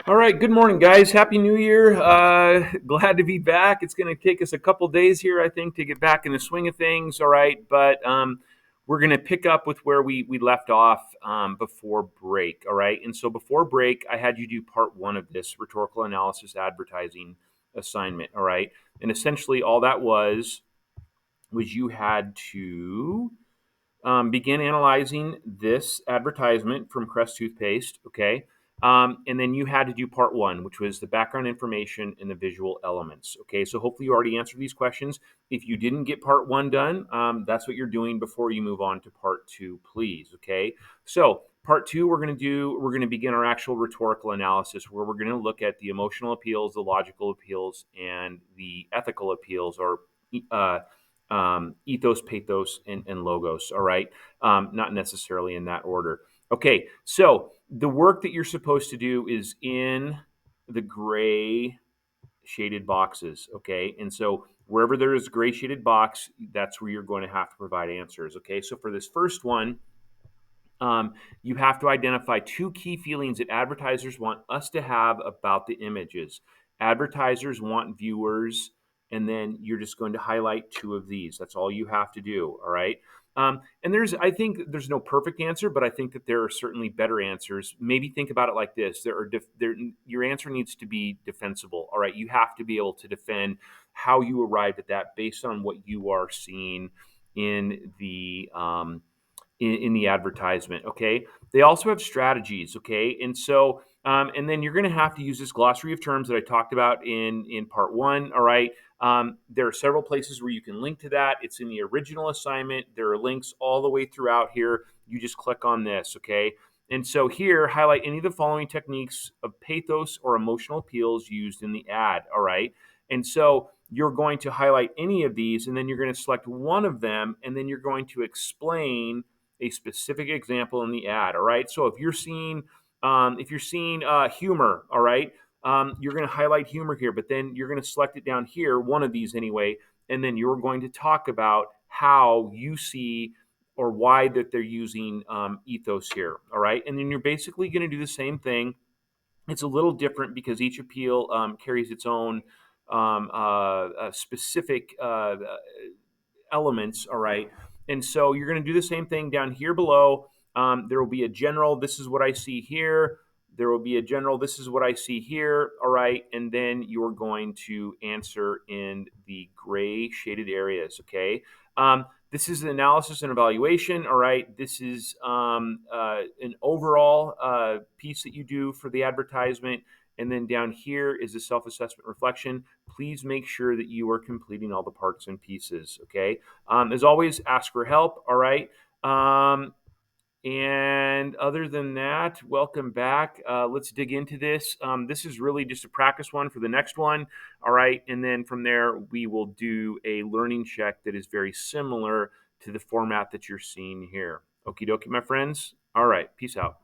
All right, good morning, guys. Happy New Year. Glad to be back. It's going to take us a couple days here, I think, to get back in the swing of things. All right, but we're going to pick up with where we left off before break. All right, and so before break, I had you do part one of this rhetorical analysis advertising assignment. All right, and essentially all that was you had to begin analyzing this advertisement from Crest toothpaste. Okay. And then you had to do part one, which was the background information and the visual elements. Okay. So hopefully you already answered these questions. If you didn't get part one done, that's what you're doing before you move on to part two, please. Okay. So part two, we're going to begin our actual rhetorical analysis where we're going to look at the emotional appeals, the logical appeals, and the ethical appeals or uh, ethos, pathos, and logos. All right, not necessarily in that order. Okay, so the work that you're supposed to do is in the gray shaded boxes. Okay, and so wherever there is a gray shaded box, that's where you're going to have to provide answers. Okay, so for this first one, you have to identify two key feelings that advertisers want us to have about the images. Advertisers want viewers, and then you're just going to highlight two of these. That's all you have to do. All right. And I think there's no perfect answer, but I think that there are certainly better answers. Maybe think about it like this: your answer needs to be defensible. All right, you have to be able to defend how you arrived at that based on what you are seeing in the advertisement. Okay, they also have strategies. Okay, and so and then you're going to have to use this glossary of terms that I talked about in part one. All right, there are several places where you can link to that. It's in the original assignment. There are links all the way throughout here. You just click on this. Okay. And so here, highlight any of the following techniques of pathos or emotional appeals used in the ad. All right. And so you're going to highlight any of these, and then you're going to select one of them, and then you're going to explain a specific example in the ad. All right. So if you're seeing humor, all right, you're going to highlight humor here, but then you're going to select it down here, one of these anyway, and then you're going to talk about how you see or why that they're using ethos here. All right. And then you're basically going to do the same thing. It's a little different because each appeal carries its own specific elements. All right. And so you're going to do the same thing down here below. There will be a general, this is what I see here. There will be a general, this is what I see here. All right. And then you're going to answer in the gray shaded areas. Okay. This is an analysis and evaluation. All right. This is an overall piece that you do for the advertisement. And then down here is the self assessment reflection. Please make sure that you are completing all the parts and pieces. Okay. As always, ask for help. All right. And other than that, welcome back. Let's dig into this. This is really just a practice one for the next one. All right. And then from there, we will do a learning check that is very similar to the format that you're seeing here. Okie dokie, my friends. All right. Peace out.